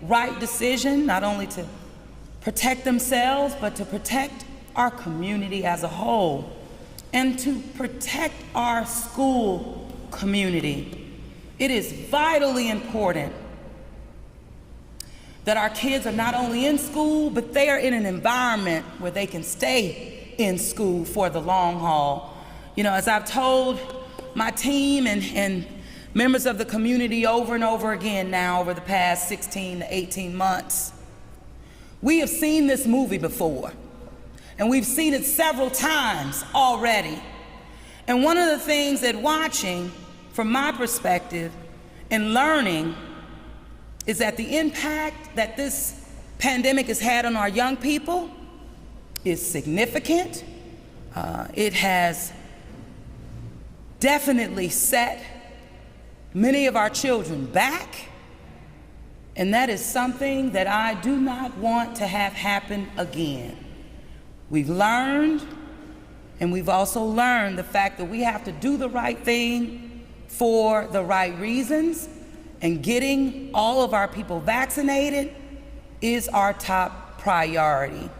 right decision, not only to protect themselves, but to protect our community as a whole and to protect our school community. It is vitally important that our kids are not only in school, but they are in an environment where they can stay in school for the long haul. You know, as I've told my team and members of the community over and over again now over the past 16 to 18 months, we have seen this movie before, and we've seen it several times already. And one of the things that watching, from my perspective, and learning, is that the impact that this pandemic has had on our young people is significant. It has definitely set many of our children back, and that is something that I do not want to have happen again. We've learned, and we've also learned the fact that we have to do the right thing for the right reasons, and getting all of our people vaccinated is our top priority.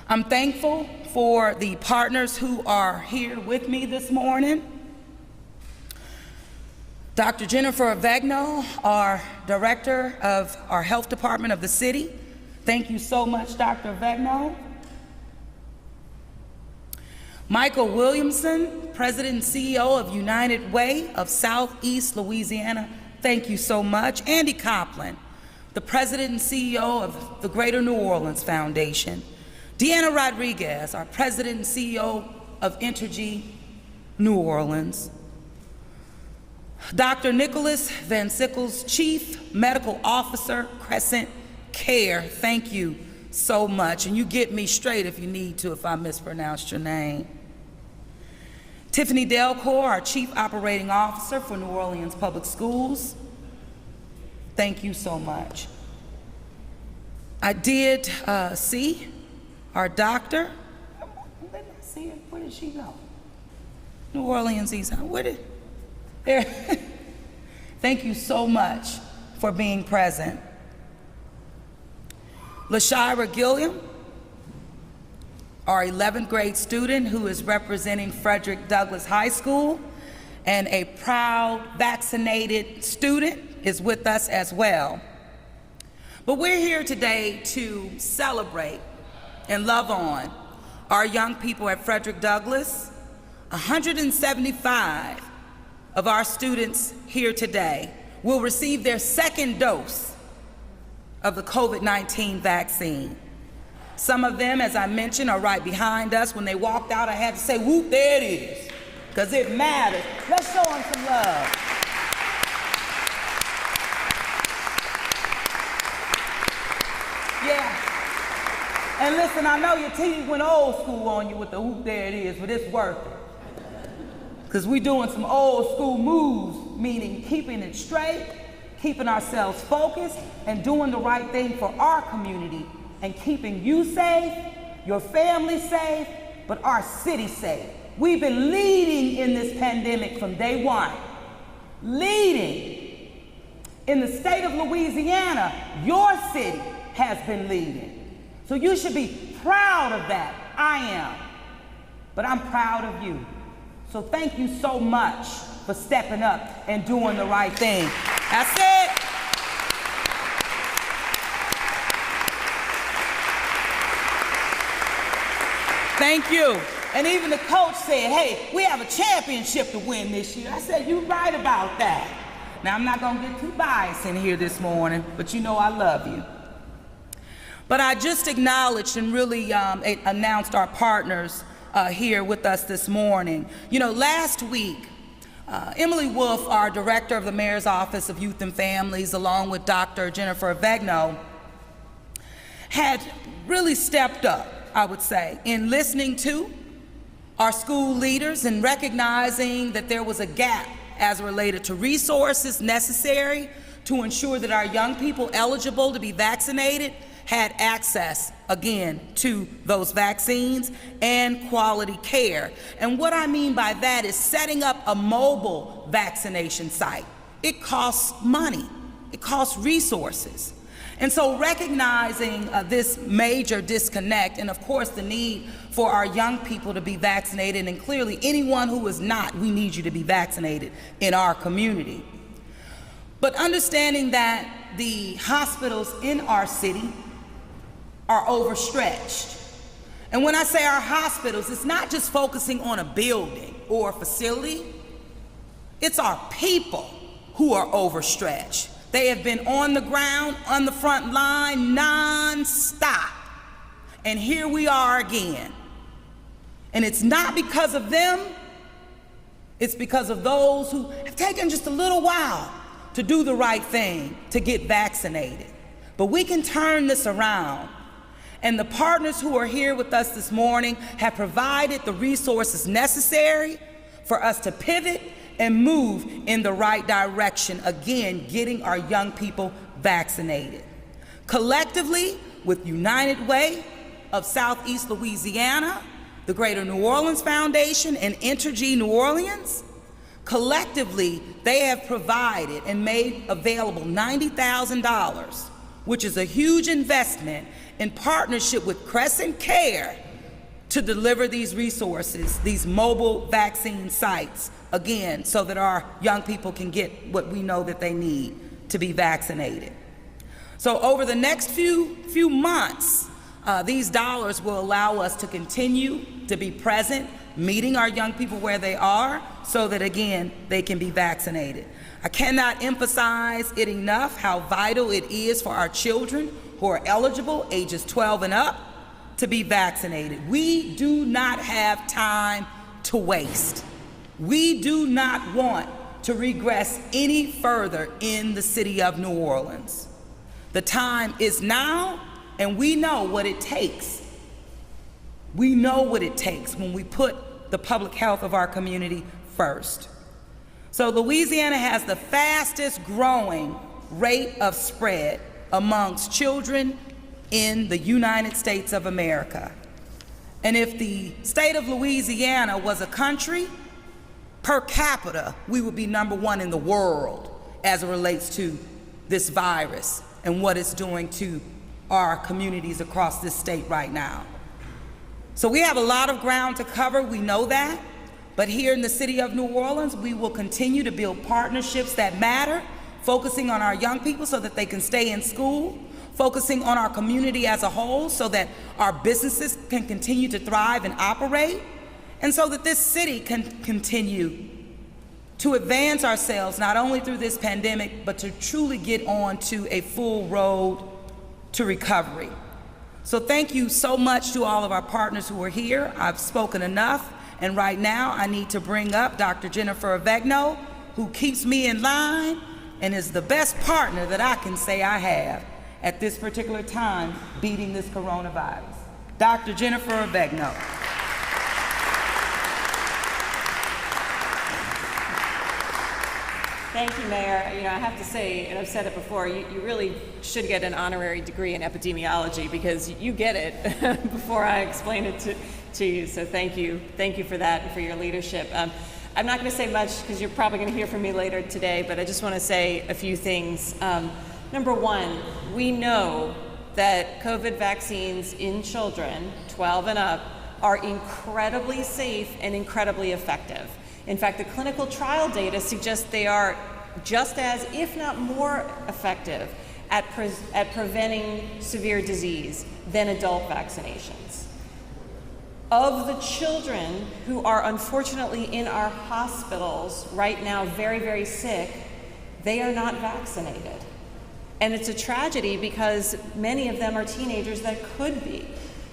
I'm thankful for the partners who are here with me this morning. Dr. Jennifer Avegno, our director of our health department of the city. Thank you so much, Dr. Vagno. Michael Williamson, President and CEO of United Way of Southeast Louisiana. Thank you so much. Andy Copeland, the President and CEO of the Greater New Orleans Foundation. Deanna Rodriguez, our President and CEO of Entergy, New Orleans. Dr. Nicholas Van Sickles, Chief Medical Officer, Crescent Care. Thank you so much. And you get me straight if you need to, if I mispronounced your name. Tiffany Delcourt, our Chief Operating Officer for New Orleans Public Schools. Thank you so much. I did see our doctor. Let me see her. Where did she go? New Orleans East. Where did? There. Thank you so much for being present. LaShira Gilliam, our 11th grade student who is representing Frederick Douglass High School and a proud vaccinated student, is with us as well. But we're here today to celebrate and love on our young people at Frederick Douglass. 175 of our students here today will receive their second dose of the COVID-19 vaccine. Some of them, as I mentioned, are right behind us. When they walked out, I had to say, whoop, there it is, because it matters. Let's show them some love. Yeah. And listen, I know your team went old school on you with the whoop, there it is, but it's worth it. Because we're doing some old school moves, meaning keeping it straight, keeping ourselves focused, and doing the right thing for our community, and keeping you safe, your family safe, but our city safe. We've been leading in this pandemic from day one. Leading. In the state of Louisiana, your city has been leading. So you should be proud of that. I am. But I'm proud of you. So thank you so much for stepping up and doing the right thing. That's it. Thank you. And even the coach said, hey, we have a championship to win this year. I said, you're right about that. Now, I'm not going to get too biased in here this morning, but you know I love you. But I just acknowledged and really announced our partners here with us this morning. You know, last week, Emily Wolf, our director of the Mayor's Office of Youth and Families, along with Dr. Jennifer Vagno, had really stepped up, I would say, in listening to our school leaders and recognizing that there was a gap as related to resources necessary to ensure that our young people eligible to be vaccinated had access, again, to those vaccines and quality care. And what I mean by that is setting up a mobile vaccination site. It costs money. it costs resources. And so recognizing this major disconnect, and of course the need for our young people to be vaccinated, and clearly anyone who is not, we need you to be vaccinated in our community. But understanding that the hospitals in our city are overstretched. And when I say our hospitals, it's not just focusing on a building or a facility, it's our people who are overstretched. They have been on the ground, on the front line, non-stop. And here we are again. And it's not because of them, it's because of those who have taken just a little while to do the right thing, to get vaccinated. But we can turn this around. And the partners who are here with us this morning have provided the resources necessary for us to pivot and move in the right direction, again, getting our young people vaccinated. Collectively, with United Way of Southeast Louisiana, the Greater New Orleans Foundation, and Entergy New Orleans, collectively, they have provided and made available $90,000, which is a huge investment in partnership with Crescent Care to deliver these resources, these mobile vaccine sites, again, so that our young people can get what we know that they need to be vaccinated. So over the next few months, these dollars will allow us to continue to be present, meeting our young people where they are, so that, again, they can be vaccinated. I cannot emphasize it enough how vital it is for our children who are eligible, ages 12 and up, to be vaccinated. We do not have time to waste. We do not want to regress any further in the city of New Orleans. The time is now, and we know what it takes. We know what it takes when we put the public health of our community first. So Louisiana has the fastest growing rate of spread amongst children in the United States of America. And if the state of Louisiana was a country, per capita, we would be #1 in the world as it relates to this virus and what it's doing to our communities across this state right now. So we have a lot of ground to cover, we know that, but here in the city of New Orleans, we will continue to build partnerships that matter, focusing on our young people so that they can stay in school, focusing on our community as a whole so that our businesses can continue to thrive and operate, and so that this city can continue to advance ourselves not only through this pandemic, but to truly get on to a full road to recovery. So thank you so much to all of our partners who are here. I've spoken enough, and right now I need to bring up Dr. Jennifer Avegno, who keeps me in line and is the best partner that I can say I have at this particular time beating this coronavirus. Dr. Jennifer Avegno. Thank you, Mayor. I have to say, and I've said it before, you really should get an honorary degree in epidemiology because you get it before I explain it to you. So thank you for that and for your leadership. I'm not going to say much because you're probably going to hear from me later today, but I just want to say a few things. Number one, we know that COVID vaccines in children 12 and up are incredibly safe and incredibly effective. In fact, the clinical trial data suggests they are just as, if not more effective at preventing severe disease than adult vaccinations. Of the children who are unfortunately in our hospitals right now very, very sick, they are not vaccinated. And it's a tragedy because many of them are teenagers that could be.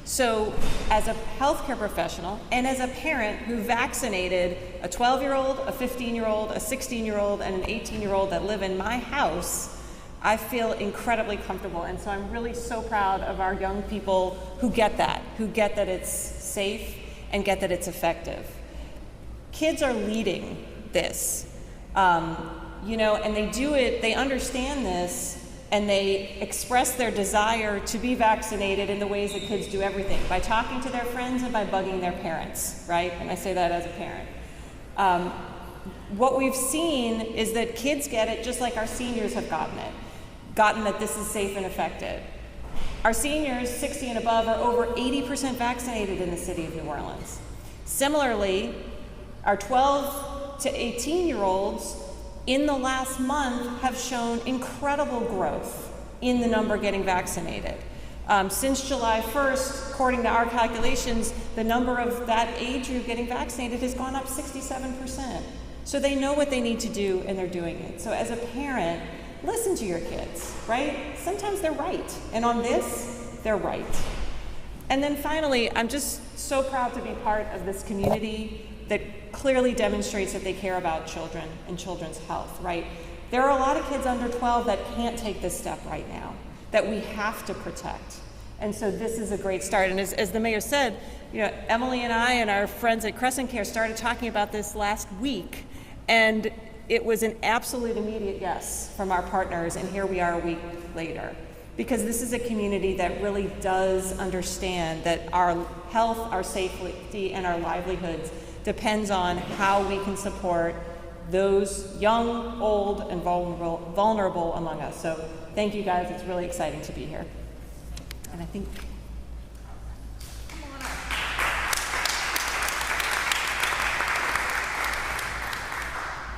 So as a healthcare professional and as a parent who vaccinated a 12-year-old, a 15-year-old, a 16-year-old, and an 18-year-old that live in my house, I feel incredibly comfortable. And so I'm really so proud of our young people who get that it's safe and get that it's effective. Kids are leading this, and they do it, they understand this, and they express their desire to be vaccinated in the ways that kids do everything, by talking to their friends and by bugging their parents, right? And I say that as a parent. What we've seen is that kids get it just like our seniors have gotten it. gotten that this is safe and effective. Our seniors, 60 and above, are over 80% vaccinated in the city of New Orleans. Similarly, our 12 to 18-year-olds in the last month have shown incredible growth in the number getting vaccinated. Since July 1st, according to our calculations, the number of that age group getting vaccinated has gone up 67%. So they know what they need to do and they're doing it. So as a parent, listen to your kids, right? Sometimes they're right. And on this, they're right. And then finally, I'm just so proud to be part of this community that clearly demonstrates that they care about children and children's health, right? There are a lot of kids under 12 that can't take this step right now, that we have to protect. And so this is a great start. And as the mayor said, you know, Emily and I and our friends at Crescent Care started talking about this last week, and it was an absolute immediate yes from our partners, and here we are a week later. Because this is a community that really does understand that our health, our safety, and our livelihoods depends on how we can support those young, old, and vulnerable among us. So thank you guys, it's really exciting to be here. And I think,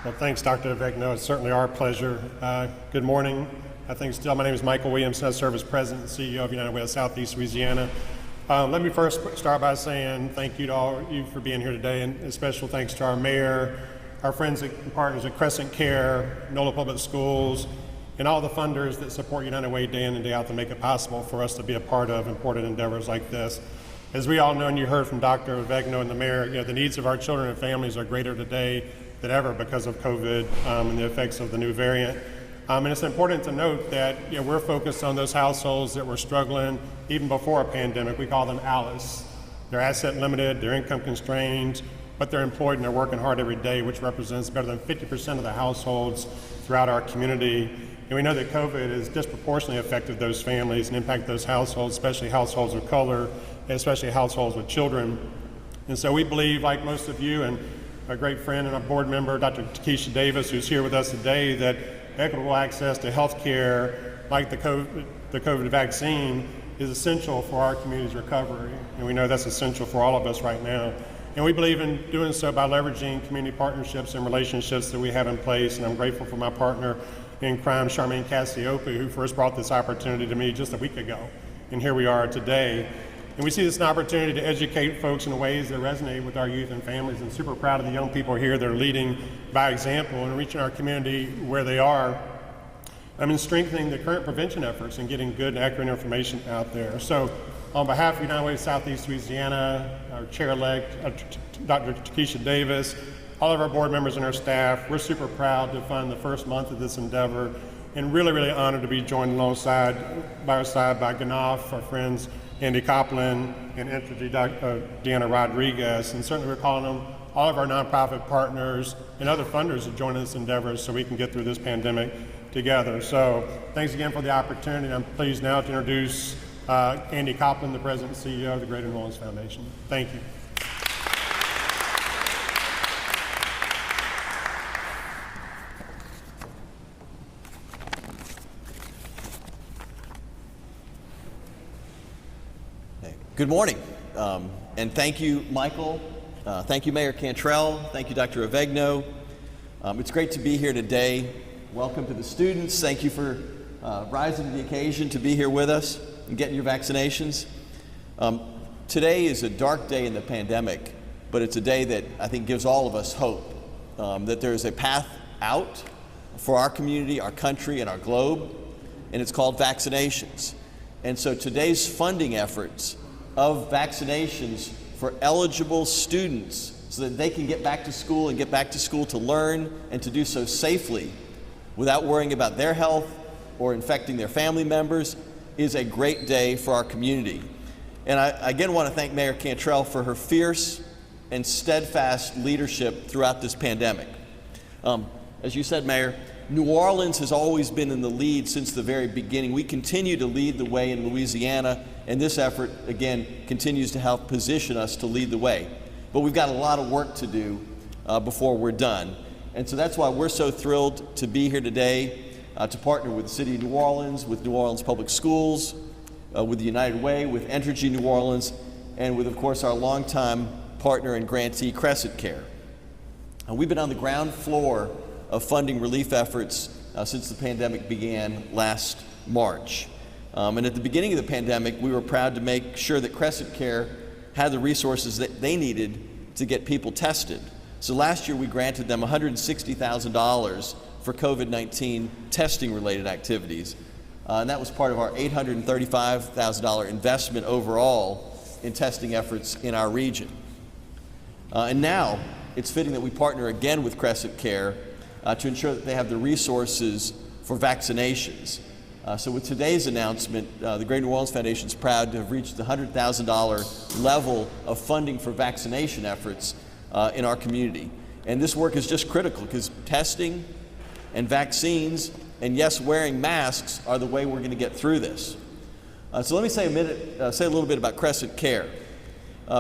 well, thanks, Dr. Avegno. It's certainly our pleasure. Good morning. My name is Michael Williamson. I serve as President and CEO of United Way of Southeast Louisiana. Let me first start by saying thank you to all of you for being here today, and a special thanks to our mayor, our friends and partners at Crescent Care, NOLA Public Schools, and all the funders that support United Way day in and day out to make it possible for us to be a part of important endeavors like this. As we all know, and you heard from Dr. Avegno and the mayor, you know, the needs of our children and families are greater today than ever because of COVID and the effects of the new variant. And it's important to note that, you know, we're focused on those households that were struggling even before a pandemic. We call them ALICE. They're asset limited, they're income constrained, but they're employed and they're working hard every day, which represents better than 50% of the households throughout our community. And we know that COVID has disproportionately affected those families and impacted those households, especially households of color, and especially households with children. And so we believe, like most of you, and a great friend and a board member, Dr. Takesha Davis, who's here with us today, that equitable access to health care, like the COVID vaccine, is essential for our community's recovery. And we know that's essential for all of us right now. And we believe in doing so by leveraging community partnerships and relationships that we have in place. And I'm grateful for my partner in crime, Charmaine Cassiope, who first brought this opportunity to me just a week ago. And here we are today. And we see this as an opportunity to educate folks in ways that resonate with our youth and families. And super proud of the young people here that are leading by example and reaching our community where they are. In strengthening the current prevention efforts and getting good and accurate information out there. So on behalf of United Way of Southeast Louisiana, our chair-elect, Dr. Takesha Davis, all of our board members and our staff, we're super proud to fund the first month of this endeavor and really, really honored to be joined by our side by Ganoff, our friends Andy Copland, and Entergy Deanna Rodriguez. And certainly we're calling them all of our nonprofit partners and other funders to join this endeavor so we can get through this pandemic together. So thanks again for the opportunity. I'm pleased now to introduce Andy Copland, the President and CEO of the Greater New Orleans Foundation. Thank you. Good morning, and thank you, Michael. Thank you, Mayor Cantrell. Thank you, Dr. Avegno. It's great to be here today. Welcome to the students. Thank you for rising to the occasion to be here with us and getting your vaccinations. Today is a dark day in the pandemic, but it's a day that I think gives all of us hope, that there is a path out for our community, our country, and our globe, and it's called vaccinations. And so today's funding efforts of vaccinations for eligible students so that they can get back to school and get back to school to learn and to do so safely without worrying about their health or infecting their family members is a great day for our community. And I again want to thank Mayor Cantrell for her fierce and steadfast leadership throughout this pandemic. As you said, Mayor, New Orleans has always been in the lead since the very beginning. We continue to lead the way in Louisiana, and this effort, again, continues to help position us to lead the way. But we've got a lot of work to do before we're done. And so that's why we're so thrilled to be here today to partner with the City of New Orleans, with New Orleans Public Schools, with the United Way, with Entergy New Orleans, and with, of course, our longtime partner and grantee, Crescent Care. We've been on the ground floor of funding relief efforts since the pandemic began last March. And at the beginning of the pandemic, we were proud to make sure that Crescent Care had the resources that they needed to get people tested. So last year we granted them $160,000 for COVID-19 testing related activities. And that was part of our $835,000 investment overall in testing efforts in our region. And now it's fitting that we partner again with Crescent Care to ensure that they have the resources for vaccinations. So with today's announcement, the Greater New Orleans Foundation is proud to have reached the $100,000 level of funding for vaccination efforts in our community. And this work is just critical because testing and vaccines and yes, wearing masks are the way we're going to get through this. So let me say a little bit about Crescent Care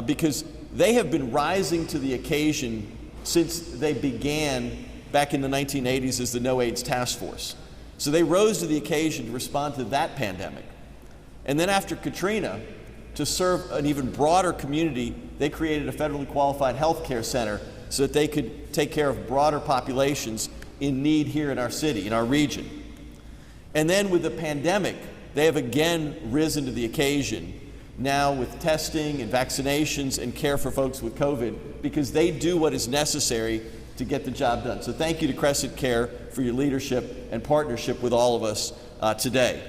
because they have been rising to the occasion since they began back in the 1980s as the No AIDS Task Force. So they rose to the occasion to respond to that pandemic. And then after Katrina, to serve an even broader community, they created a federally qualified health care center so that they could take care of broader populations in need here in our city, in our region. And then with the pandemic, they have again risen to the occasion, now with testing and vaccinations and care for folks with COVID, because they do what is necessary to get the job done. So thank you to Crescent Care for your leadership and partnership with all of us today.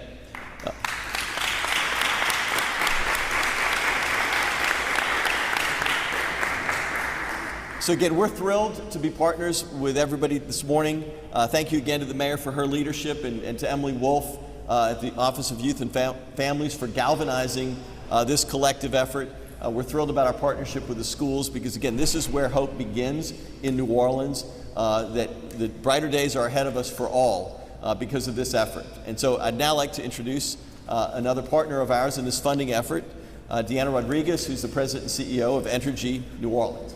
So again, we're thrilled to be partners with everybody this morning. Thank you again to the mayor for her leadership and to Emily Wolf at the Office of Youth and Families for galvanizing this collective effort. We're thrilled about our partnership with the schools because, again, this is where hope begins in New Orleans, that the brighter days are ahead of us for all because of this effort. And so I'd now like to introduce another partner of ours in this funding effort, Deanna Rodriguez, who's the president and CEO of Entergy New Orleans.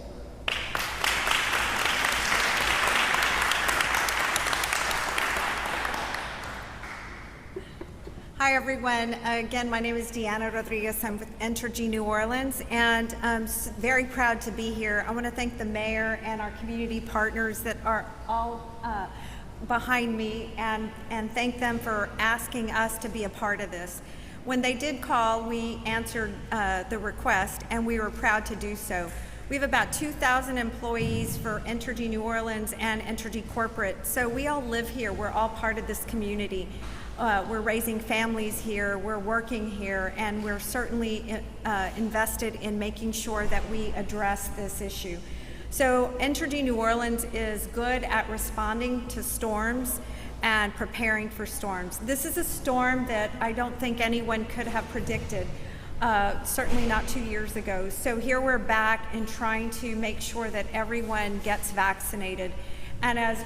Hi everyone. Again, my name is Deanna Rodriguez. I'm with Entergy New Orleans, and I'm very proud to be here. I want to thank the mayor and our community partners that are all behind me, and thank them for asking us to be a part of this. When they did call, we answered the request, and we were proud to do so. We have about 2,000 employees for Entergy New Orleans and Entergy Corporate, so we all live here. We're all part of this community. We're raising families here, we're working here, and we're certainly invested in making sure that we address this issue. So Entergy New Orleans is good at responding to storms and preparing for storms. This is a storm that I don't think anyone could have predicted, certainly not 2 years ago. So here we're back and trying to make sure that everyone gets vaccinated. And as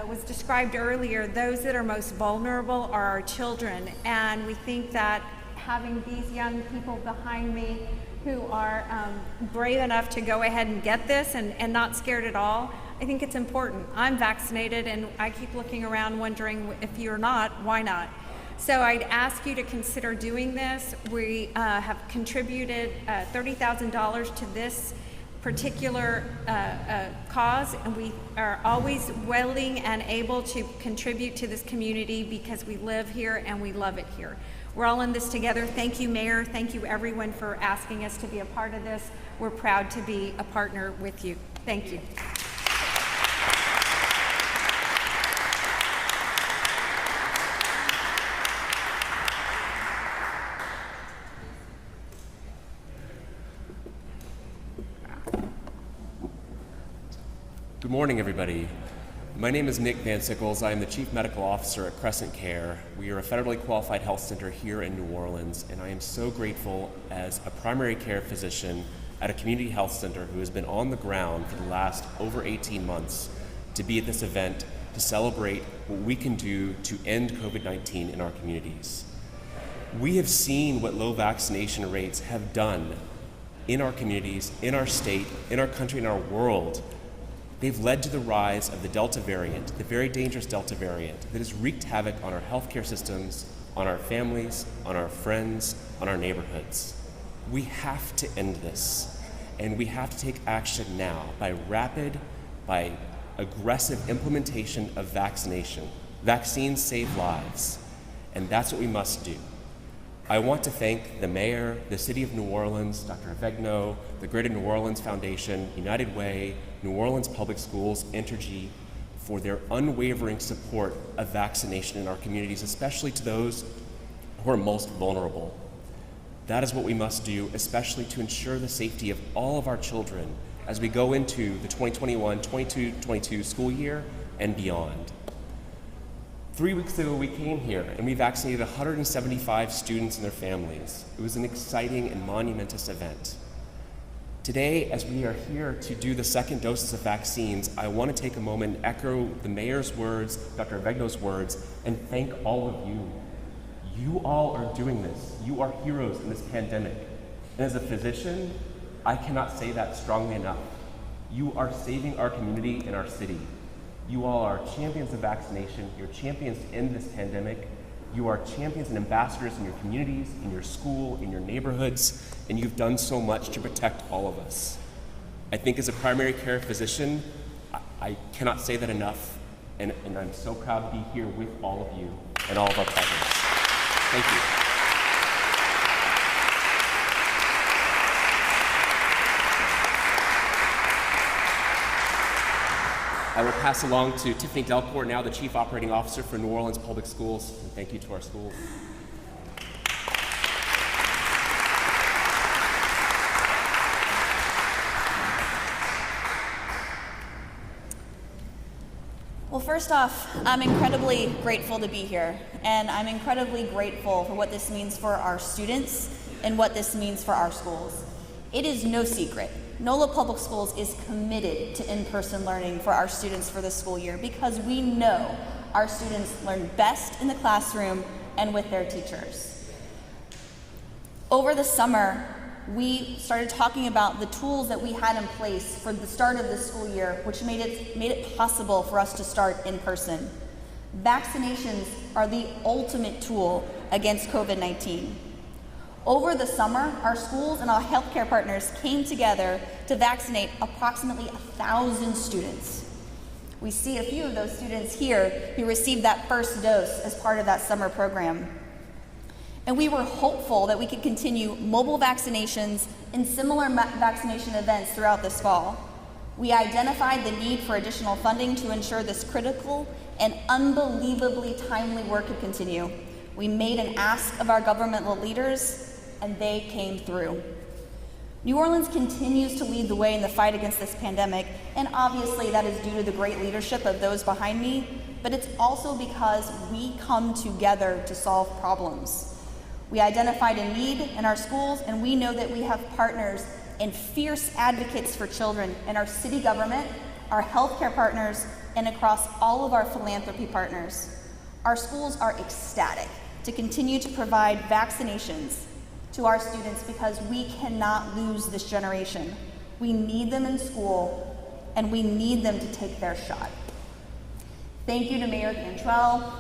was described earlier, those that are most vulnerable are our children. And we think that having these young people behind me who are brave enough to go ahead and get this and not scared at all, I think it's important. I'm vaccinated, and I keep looking around wondering if you're not, why not? So I'd ask you to consider doing this. We have contributed $30,000 to this particular cause, and we are always willing and able to contribute to this community because we live here and we love it here. We're all in this together. Thank you, Mayor. Thank you, everyone, for asking us to be a part of this. We're proud to be a partner with you. Thank you. Good morning, everybody. My name is Nick Van Sickles. I am the Chief Medical Officer at Crescent Care. We are a federally qualified health center here in New Orleans, and I am so grateful as a primary care physician at a community health center who has been on the ground for the last over 18 months to be at this event to celebrate what we can do to end COVID-19 in our communities. We have seen what low vaccination rates have done in our communities, in our state, in our country, in our world They've led to the rise of the Delta variant, the very dangerous Delta variant that has wreaked havoc on our healthcare systems, on our families, on our friends, on our neighborhoods. We have to end this, and we have to take action now by aggressive implementation of vaccination. Vaccines save lives, and that's what we must do. I want to thank the mayor, the city of New Orleans, Dr. Avegno, the Greater New Orleans Foundation, United Way, New Orleans Public Schools, Entergy, for their unwavering support of vaccination in our communities, especially to those who are most vulnerable. That is what we must do, especially to ensure the safety of all of our children as we go into the 2021-22 school year and beyond. 3 weeks ago, we came here and we vaccinated 175 students and their families. It was an exciting and monumentous event. Today, as we are here to do the second doses of vaccines, I want to take a moment and echo the mayor's words, Dr. Avegno's words, and thank all of you. You all are doing this. You are heroes in this pandemic. And as a physician, I cannot say that strongly enough. You are saving our community and our city. You all are champions of vaccination. You're champions to end this pandemic. You are champions and ambassadors in your communities, in your school, in your neighborhoods, and you've done so much to protect all of us. I think as a primary care physician, I cannot say that enough, and I'm so proud to be here with all of you and all of our partners. Thank you. I will pass along to Tiffany Delcourt, now the Chief Operating Officer for New Orleans Public Schools. And thank you to our schools. Well, first off, I'm incredibly grateful to be here, and I'm incredibly grateful for what this means for our students and what this means for our schools. It is no secret. NOLA Public Schools is committed to in-person learning for our students for this school year because we know our students learn best in the classroom and with their teachers. Over the summer, we started talking about the tools that we had in place for the start of the school year, which made it possible for us to start in person. Vaccinations are the ultimate tool against COVID-19. Over the summer, our schools and our healthcare partners came together to vaccinate approximately 1,000 students. We see a few of those students here who received that first dose as part of that summer program. And we were hopeful that we could continue mobile vaccinations and similar vaccination events throughout this fall. We identified the need for additional funding to ensure this critical and unbelievably timely work could continue. We made an ask of our governmental leaders, and they came through. New Orleans continues to lead the way in the fight against this pandemic, and obviously that is due to the great leadership of those behind me, but it's also because we come together to solve problems. We identified a need in our schools, and we know that we have partners and fierce advocates for children in our city government, our healthcare partners, and across all of our philanthropy partners. Our schools are ecstatic to continue to provide vaccinations to our students because we cannot lose this generation. We need them in school, and we need them to take their shot. Thank you to Mayor Cantrell.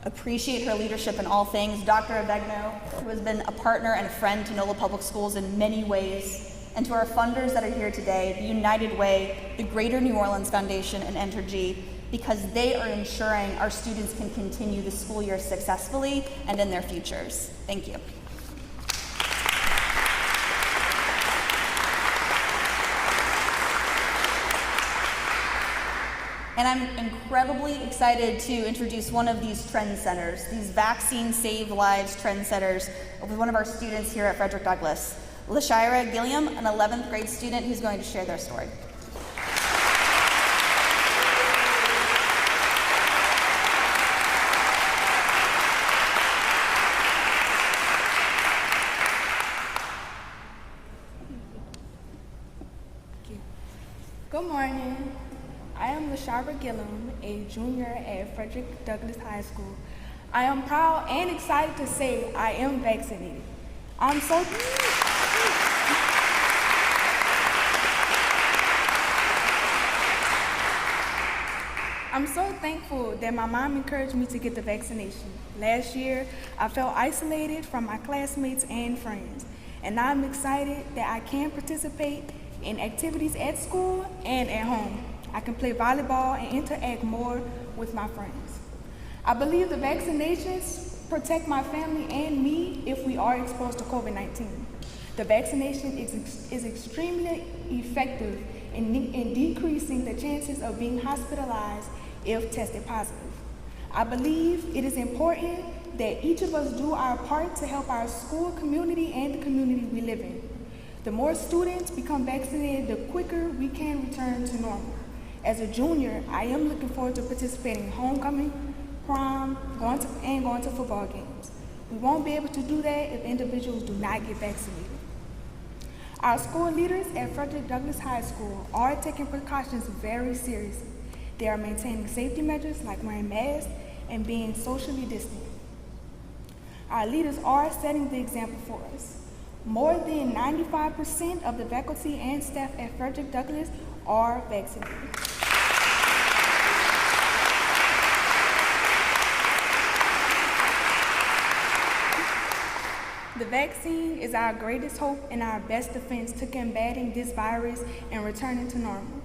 Appreciate her leadership in all things. Dr. Avegno, who has been a partner and a friend to NOLA Public Schools in many ways. And to our funders that are here today, the United Way, the Greater New Orleans Foundation, and Entergy, because they are ensuring our students can continue the school year successfully and in their futures. Thank you. And I'm incredibly excited to introduce one of these trendsetters, these Vaccine Save Lives trendsetters, with one of our students here at Frederick Douglass, LaShira Gilliam, an 11th grade student who's going to share their story. Good morning. I am LaShira Gilliam, a junior at Frederick Douglass High School. I am proud and excited to say I am vaccinated. I'm so I'm so thankful that my mom encouraged me to get the vaccination. Last year, I felt isolated from my classmates and friends, and now I'm excited that I can participate in activities at school and at home. I can play volleyball and interact more with my friends. I believe the vaccinations protect my family and me if we are exposed to COVID-19. The vaccination is extremely effective in decreasing the chances of being hospitalized if tested positive. I believe it is important that each of us do our part to help our school community and the community we live in. The more students become vaccinated, the quicker we can return to normal. As a junior, I am looking forward to participating in homecoming, prom, going to football games. We won't be able to do that if individuals do not get vaccinated. Our school leaders at Frederick Douglass High School are taking precautions very seriously. They are maintaining safety measures like wearing masks and being socially distant. Our leaders are setting the example for us. More than 95% of the faculty and staff at Frederick Douglass are vaccinated. The vaccine is our greatest hope and our best defense to combating this virus and returning to normal.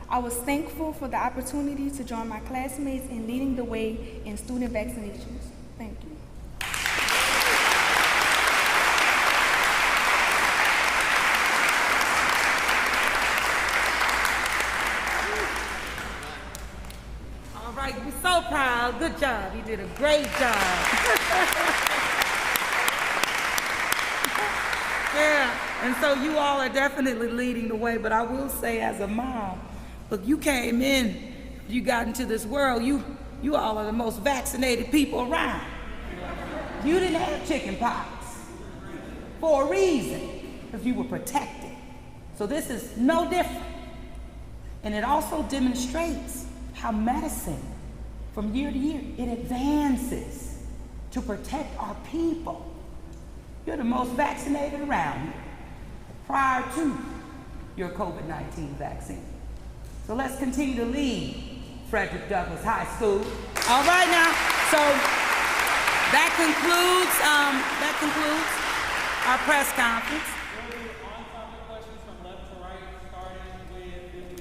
I was thankful for the opportunity to join my classmates in leading the way in student vaccinations. Thank you. All right, we're so proud. Good job. You did a great job. Yeah, and so you all are definitely leading the way, but I will say as a mom, look, you came in, you got into this world, you all are the most vaccinated people around. You didn't have chicken pox for a reason, because you were protected. So this is no different. And it also demonstrates how medicine, from year to year, it advances to protect our people. You're the most vaccinated around here prior to your COVID-19 vaccine. So let's continue to lead Frederick Douglass High School. All right now, so that concludes our press conference. On-topic questions from left to right, starting with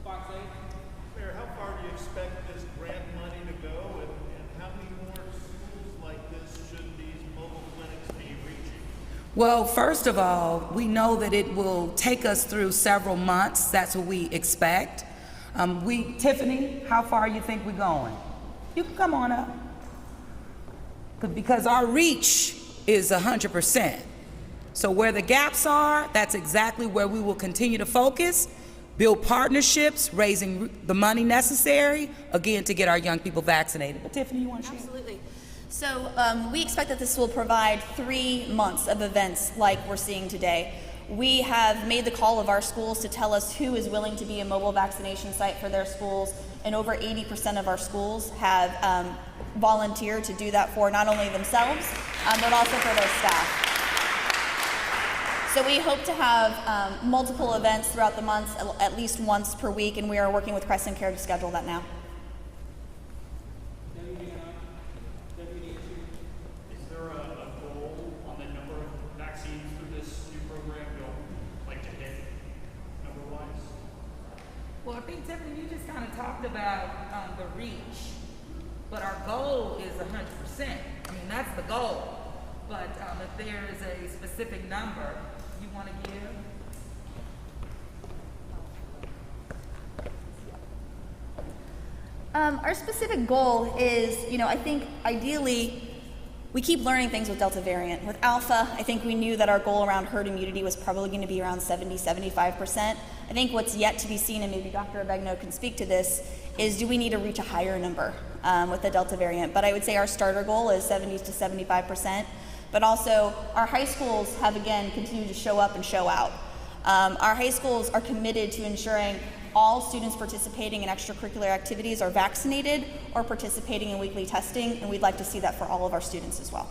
Fox 8. Mayor, how far do you expect this grant money to go, and how many more schools like this should these mobile clinics be reaching? Well, first of all, we know that it will take us through several months. That's what we expect. Tiffany, how far you think we're going? You can come on up. Because our reach is 100%. So where the gaps are, that's exactly where we will continue to focus, build partnerships, raising the money necessary, again, to get our young people vaccinated. But Tiffany, you want to share? Absolutely. So we expect that this will provide 3 months of events like we're seeing today. We have made the call of our schools to tell us who is willing to be a mobile vaccination site for their schools, and over 80% of our schools have volunteered to do that for not only themselves, but also for their staff. So we hope to have multiple events throughout the months, at least once per week, and we are working with Crescent Care to schedule that now. Is there a goal on the number of vaccines through this new program you'll like to hit, number-wise? Well, I think, Tiffany, you just kind of talked about the reach, but our goal is 100%. I mean, that's the goal. But if there is a specific number you want to give? Our specific goal is, I think ideally we keep learning things with Delta variant. With Alpha, I think we knew that our goal around herd immunity was probably going to be around 70-75%. I think what's yet to be seen, and maybe Dr. Avegno can speak to this, is do we need to reach a higher number with the Delta variant? But I would say our starter goal is 70-75%. But also our high schools have, again, continued to show up and show out. Our high schools are committed to ensuring all students participating in extracurricular activities are vaccinated or participating in weekly testing, and we'd like to see that for all of our students as well.